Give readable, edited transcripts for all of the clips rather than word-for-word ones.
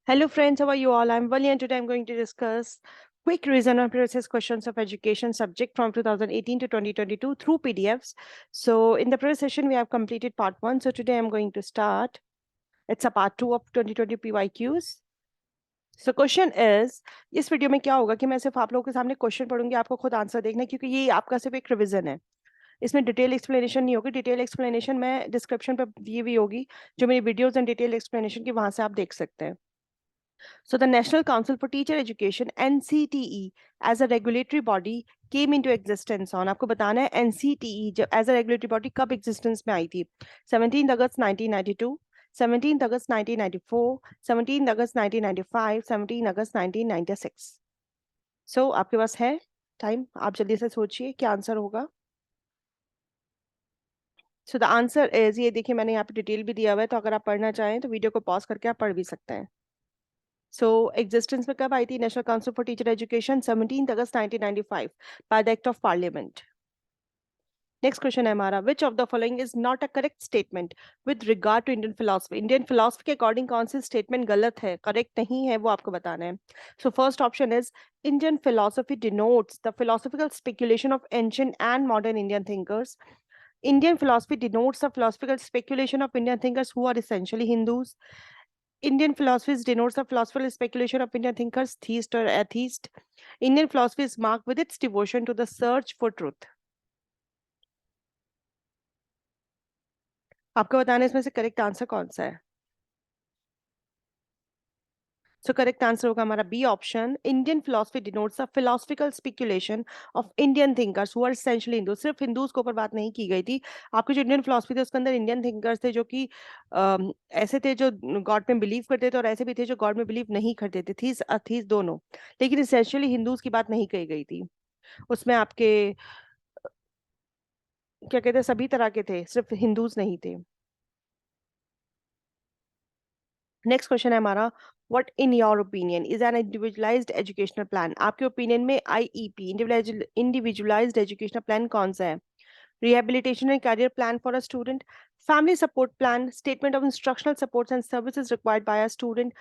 Hello friends, how are you all? I'm Vali and today I'm going to discuss quick revision on previous questions of education subject from 2018 to 2022 through PDFs. So in the previous session, we have completed part 1. So today I'm going to start. It's a part 2 of 2020 PYQs. So question is, इस video में क्या होगा कि मैं सिर्फ आप लोगों के सामने क्वेश्चन पढ़ूंगी, आपको खुद आंसर देखना है क्योंकि ये आपका सिर्फ एक रिवीजन है। इसमें डिटेल एक्सप्लेनेशन नहीं होगी। डिटेल एक्सप्लेनेशन मैं डिस्क्रिप्शन पर दी हुई होगी, जो मेरी वीडियोस एंड डिटेल एक्सप्लेनेशन की, वहां से आप देख सकते हैं। So the National Council for Teacher Education (NCTE) as a regulatory body came into existence on, आपको बताना है NCTE जब as a regulatory body कब existence में आई थी? 17 अगस्त 1992, 17 अगस्त 1994, 17 अगस्त 1995, 17 अगस्त 1996। So आपके पास है टाइम, आप जल्दी से सोचिए क्या आंसर होगा। सो द आंसर इज, ये देखिए मैंने यहाँ पे डिटेल भी दिया हुआ है, तो अगर आप पढ़ना चाहें तो वीडियो को पॉज करके आप पढ़ भी सकते हैं। सो एग्जिस्टेंस में कब आई थी national council for teacher education? 17 अगस्त 1995 by the act of parliament. Next question है हमारा, which of the following is not a correct statement with regard to Indian philosophy? Indian philosophy के अकॉर्डिंग कौन सी स्टेटमेंट गलत है, करेक्ट नहीं है, वो आपको बताना है। So first option is, Indian philosophy denotes the philosophical speculation of ancient and modern Indian thinkers. Indian philosophy denotes the philosophical speculation of Indian thinkers who are essentially Hindus. Indian philosophy denotes the philosophical speculation of Indian thinkers, theist or atheist. Indian philosophy is marked with its devotion to the search for truth. आपको बताना है इसमें से correct answer कौन सा है। So correct answer होगा हमारा B option, Indian philosophy denotes the philosophical speculation of Indian thinkers who are essentially Hindu. सिर्फ हिंदूज के ऊपर बात नहीं की गई थी। आपकी जो इंडियन फिलोसफी थी उसके अंदर इंडियन थिंकर्स थे जो कि ऐसे थे जो गॉड में बिलीव करते थे और ऐसे भी थे जो गॉड में बिलीव नहीं करते थे, थीस अथीस दोनों। लेकिन एसेंशियली हिंदूज की बात नहीं कही गई थी। उसमें आपके क्या कहते हैं, सभी तरह के थे, सिर्फ हिंदूज नहीं थे। नेक्स्ट क्वेश्चन है हमारा, what in your opinion is an individualized educational plan? आपके ओपिनियन में आईईपी इंडिविजुअलाइज्ड एजुकेशनल प्लान कौन सा है? Rehabilitation and career plan for a student, family support plan, statement of instructional supports and services required by a student,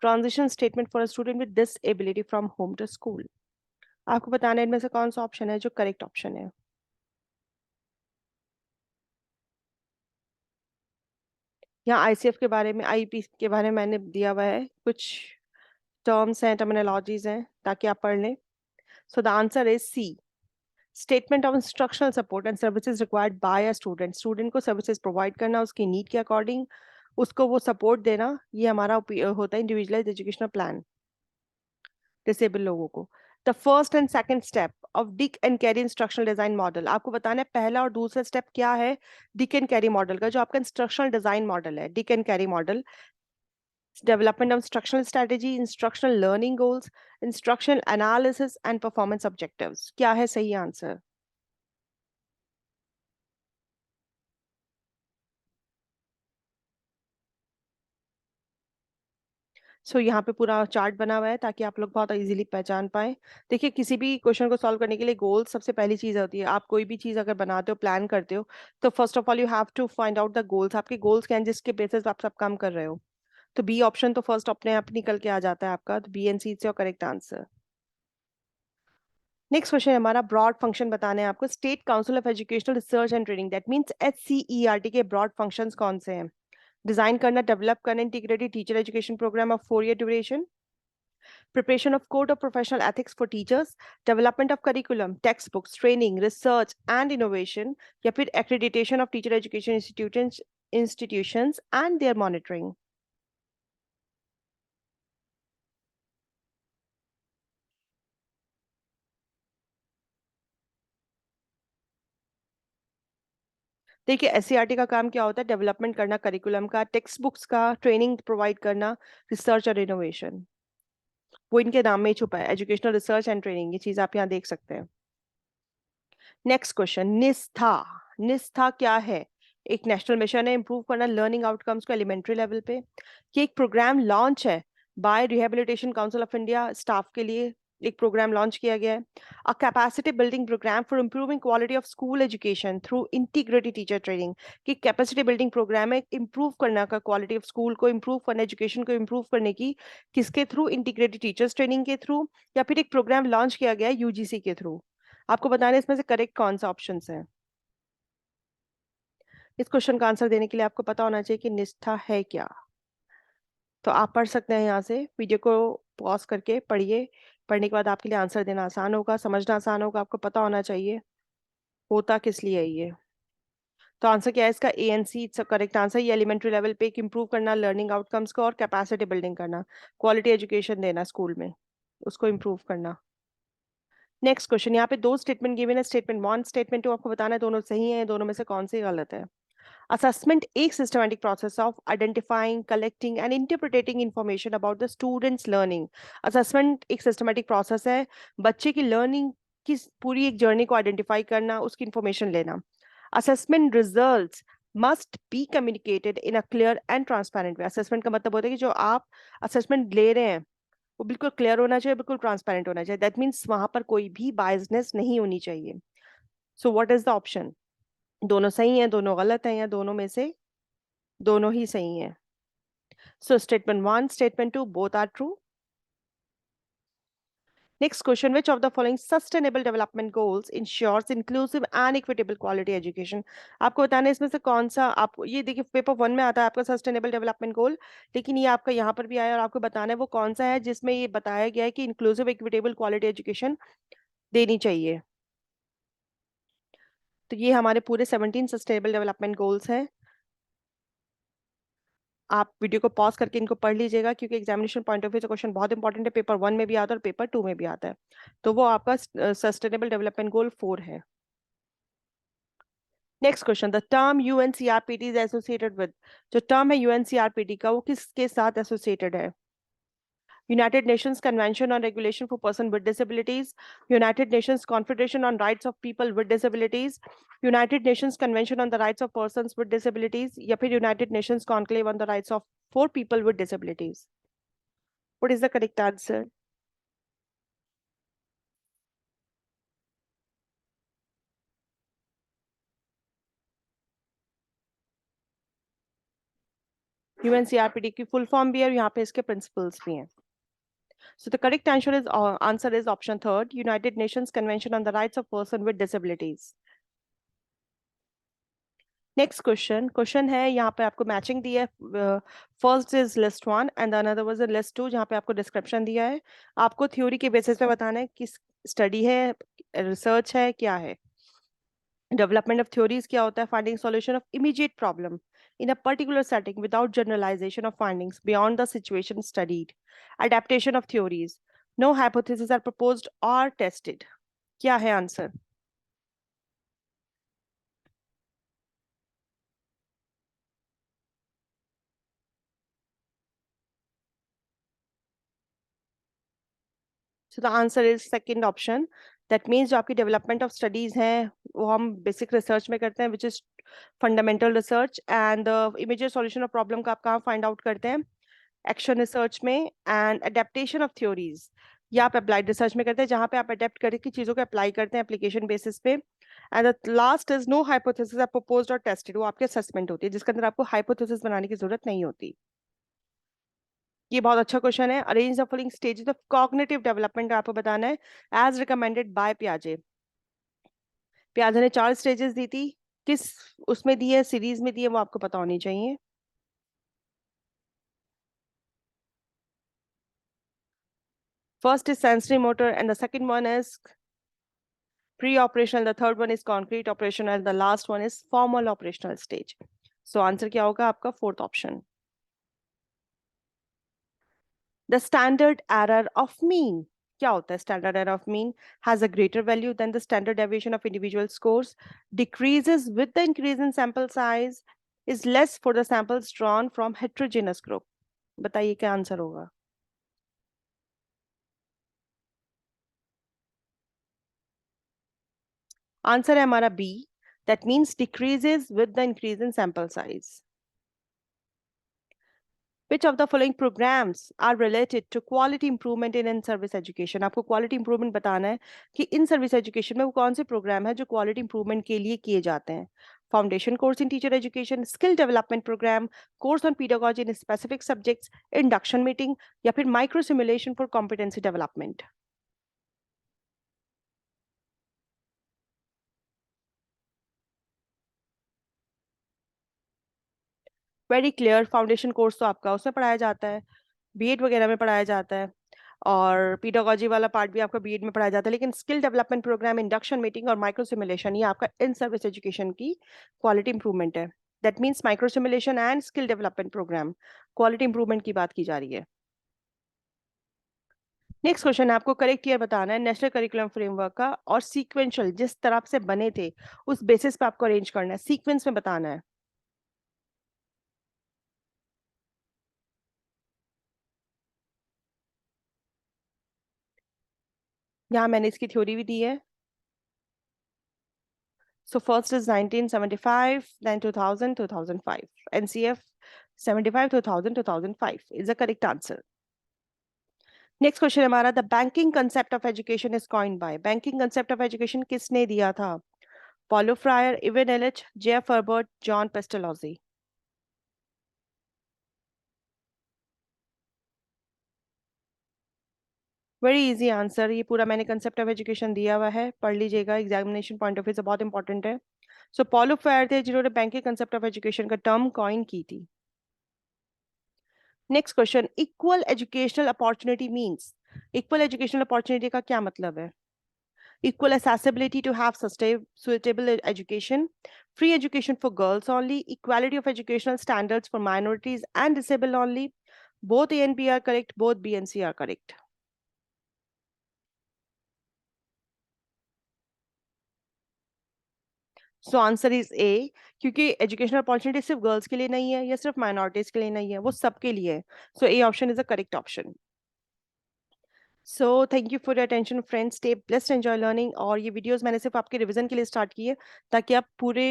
transition statement for a student with disability from home to school. आपको बताना है इनमें से कौन सा option है जो correct option है। यहाँ आईसीएफ के बारे में, आईपी के बारे में मैंने दिया हुआ है, कुछ टर्म्स हैं, टर्मिनोलॉजीज हैं, ताकि आप पढ़ लें। So the answer is C, statement of instructional support and services required by a student. Student को सर्विसेज प्रोवाइड करना उसकी नीड के अकॉर्डिंग, उसको वो सपोर्ट देना, ये हमारा होता है इंडिविजुअलाइज्ड एजुकेशनल प्लान डिसेबल लोगों को। The first and second step of Dick and carry instructional design model, आपको बताना है पहला और दूसरा स्टेप क्या है डिक एंड कैरी मॉडल का। जो आपका इंस्ट्रक्शनल डिजाइन मॉडल है, Dick and carry model, development of instructional strategy, instructional learning goals, instructional analysis and performance objectives, क्या है सही आंसर? सो यहाँ पे पूरा चार्ट बना हुआ है ताकि आप लोग बहुत इजीली पहचान पाए। देखिए, किसी भी क्वेश्चन को सॉल्व करने के लिए गोल सबसे पहली चीज होती है। आप कोई भी चीज अगर बनाते हो, प्लान करते हो, तो first of all you have to find out the goals. आपके गोल्स क्या हैं जिसके बेसिस पे आप सब काम कर रहे हो। तो बी ऑप्शन तो फर्स्ट अपने आप निकल के आ जाता है आपका, तो बी एंड सी से करेक्ट आंसर। नेक्स्ट क्वेश्चन हमारा, ब्रॉड फंक्शन बताने हैं आपको। State council of educational research and training, that means HCERT के ब्रॉड फंक्शंस कौन से हैं? डिजाइन करना, डेवलप करना integrated teacher education program of 4 year duration, preparation of code of professional ethics for teachers, development of curriculum, textbooks, training, research and innovation, या फिर accreditation of teacher education institutions and their monitoring। देखिए, SCERT का काम क्या होता है? Development करना curriculum का, टेक्स्ट बुक्स का, ट्रेनिंग प्रोवाइड करना, रिसर्च और इनोवेशन। वो इनके नाम में ही छुपा है, एजुकेशनल रिसर्च एंड ट्रेनिंग, ये चीज आप यहाँ देख सकते हैं। Next question, Nistha. निस्था क्या है? एक नेशनल मिशन है इंप्रूव करना लर्निंग आउटकम्स को एलिमेंट्री लेवल पे। ये एक प्रोग्राम लॉन्च है by rehabilitation council of India staff के लिए, एक प्रोग्राम लॉन्च किया गया है। A capacity building program for improving quality of school education through integrated teacher training, कि कैपेसिटी बिल्डिंग प्रोग्राम है इंप्रूव करना का क्वालिटी ऑफ स्कूल को इंप्रूव करना, एजुकेशन को इंप्रूव करने की, किसके थ्रू? इंटीग्रेटेड टीचर्स ट्रेनिंग के थ्रू, या फिर एक प्रोग्राम लॉन्च किया गया है यूजीसी के थ्रू। आपको बताना है इसमें से करेक्ट कौन सा ऑप्शन है। इस क्वेश्चन का आंसर देने के लिए आपको पता होना चाहिए कि निष्ठा है क्या। तो आप पढ़ सकते हैं, यहाँ से वीडियो को पॉज करके पढ़िए। पढ़ने के बाद आपके लिए आंसर देना आसान होगा, समझना आसान होगा, आपको पता होना चाहिए होता किस लिए है ये। तो आंसर क्या है इसका? ANC it's correct answer. ये एलिमेंट्री लेवल पे एक इंप्रूव करना लर्निंग आउटकम्स को और कैपेसिटी बिल्डिंग करना, क्वालिटी एजुकेशन देना स्कूल में, उसको इंप्रूव करना। नेक्स्ट क्वेश्चन, यहाँ पे दो स्टेटमेंट गिवन है, स्टेटमेंट 1 स्टेटमेंट 2, आपको बताना है दोनों सही है, दोनों में से कौन सी गलत है। Assessment एक systematic process of identifying, collecting and interpreting information about the student's learning. Assessment एक systematic process है बच्चे की learning की पूरी एक journey को identify करना, उसकी information लेना। Assessment results must be communicated in a clear and transparent way. Assessment का मतलब होता है कि जो आप assessment ले रहे हैं वो बिल्कुल clear होना चाहिए, बिल्कुल transparent होना चाहिए। That means वहां पर कोई भी biasness नहीं होनी चाहिए। So what is the option? दोनों सही हैं, दोनों गलत हैं, या दोनों में से दोनों ही सही हैं? So statement 1, statement 2, both are true. Next question, which of the following sustainable development goals ensures inclusive and equitable quality education? आपको बताना है इसमें से कौन सा, आप ये देखिए पेपर 1 में आता है आपका सस्टेनेबल डेवलपमेंट गोल, लेकिन ये आपका यहाँ पर भी आया और आपको बताना है वो कौन सा है जिसमें ये बताया गया है कि इंक्लूसिव इक्विटेबल क्वालिटी एजुकेशन देनी चाहिए। तो ये हमारे पूरे 17 सस्टेनेबल डेवलपमेंट गोल्स हैं। आप वीडियो को पॉज करके इनको पढ़ लीजिएगा, क्योंकि एग्जामिनेशन पॉइंट ऑफ व्यू से क्वेश्चन बहुत इंपॉर्टेंट है, पेपर 1 में भी आता है और पेपर 2 में भी आता है। तो वो आपका सस्टेनेबल डेवलपमेंट गोल 4 है। Next question, the term UNCRPT is associated with, जो टर्म है यूएनसीआरपीटी का वो किसके साथ एसोसिएटेड है? United Nations convention on regulation for person with disabilities, United Nations confederation on rights of people with disabilities, United Nations convention on the rights of persons with disabilities, या फिर United Nations conclave on the rights of for people with disabilities. What is the correct answer? UNCRPD की full form भी है और यहाँ पे इसके principles भी हैं। So the correct answer is option third, United Nations Convention on the Rights of Person with Disabilities. Next question है, यहाँ पे आपको मैचिंग दी है। First is list 1 and another was list 2, जहाँ पे आपको डिस्क्रिप्शन दिया है। आपको थ्योरी के बेसिस पे बताना है किस स्टडी है, रिसर्च है, क्या है। डेवलपमेंट ऑफ थ्योरीज क्या होता है? Finding solution of immediate problem in a particular setting without generalization of findings beyond the situation studied. Adaptation of theories. No hypotheses are proposed or tested. क्या है answer? So the answer is second option. That means जो आपकी development of studies हैं वो हम basic research में करते हैं, which is fundamental research, and immediate solution of problem का आप कहाँ फाइंड आउट करते हैं? एक्शन रिसर्च में। एंड अडेप्टेशन ऑफ थ्योरीज या आप अप्लाइड रिसर्च में करते हैं, जहां पे आप अडेप्ट करके चीजों को अप्लाई करते हैं एप्लीकेशन बेसिस पे। And the last is no hypothesis are proposed और टेस्टेड, वो आपकी असेसमेंट होती है जिसके अंदर आपको हाइपोथेसिस बनाने की जरूरत नहीं होती। ये बहुत अच्छा क्वेश्चन है। Arrange the following stages of cognitive development आपको बताना है एज रिकमेंडेड बाय पियाजे। पियाजे ने 4 स्टेजेस दी थी, किस उसमें दी है, सीरीज में दी है, वो आपको पता होनी चाहिए। First is sensory motor and the second one is pre-operational, the third one is concrete operational, the last one is formal operational stage. So answer क्या होगा आपका? Fourth option. The standard error of mean, क्या होता है standard error of mean? Has a greater value than the standard deviation of individual scores, decreases with the increase in sample size, is less for the samples drawn from heterogeneous group. बताइए क्या answer होगा? Answer है हमारा B, that means decreases with the increase in sample size. Which of the following programs are related to quality improvement in service education? आपको quality improvement बताना है कि in service education में वो कौन से program है जो quality improvement के लिए किए जाते हैं. Foundation course in teacher education, skill development program, course on pedagogy in specific subjects, induction meeting या फिर micro simulation for competency development. Very clear. Foundation course तो आपका उसमें पढ़ाया जाता है, बीएड वगैरह में पढ़ाया जाता है, और पीडागोजी वाला पार्ट भी आपका बीएड में पढ़ाया जाता है. लेकिन skill development program, induction meeting और माइक्रो सिमुलेशन ये आपका इन सर्विस एजुकेशन की क्वालिटी इंप्रूवमेंट है. That means micro simulation and skill development program quality improvement की बात की जा रही है. नेक्स्ट क्वेश्चन है, आपको करेक्ट ईयर बताना है नेशनल करिकुलम फ्रेमवर्क का, और सीक्वेंशियल जिस तरह से बने थे उस बेसिस पे आपको अरेंज करना है, सीक्वेंस में बताना है. यहाँ मैंने इसकी थ्योरी भी दी है. So first is 1975, then 2000, 2005. NCF 75, 2000, 2005 is the correct answer. Next question हमारा, the banking concept of education is coined by. Banking concept of education किसने दिया था? Paulo Freire, Ivan Illich, Jeff Herbert, John Pestalozzi. Very easy answer. ये पूरा मैंने concept of education दिया हुआ है, पढ़ लीजिएगा, एग्जामिनेशन पॉइंट ऑफ व्यू से बहुत इंपॉर्टेंट है. सो पॉलो फेयर थे जिन्होंने बैंकिंग कंसेप्ट ऑफ एजुकेशन का टर्म कॉइन की थी. Next question, equal educational opportunity means. Equal educational opportunity का क्या मतलब है? Equal accessibility to have suitable education, free education for girls only, equality of educational standards for minorities and disabled only. Both A and B are correct, both B and C are correct. So answer is A, क्योंकि educational opportunity सिर्फ girls के लिए नहीं है या सिर्फ minorities के लिए नहीं है, वो सबके लिए है. So A option is the correct option. So thank you for your attention friends. Stay blessed, enjoy learning. और ये वीडियोस मैंने सिर्फ आपके रिवीजन के लिए स्टार्ट की है ताकि आप पूरे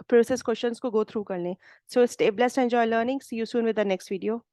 प्रोसेस क्वेश्चंस को गो थ्रू कर लें. So stay blessed, enjoy learning. See you soon with the next video.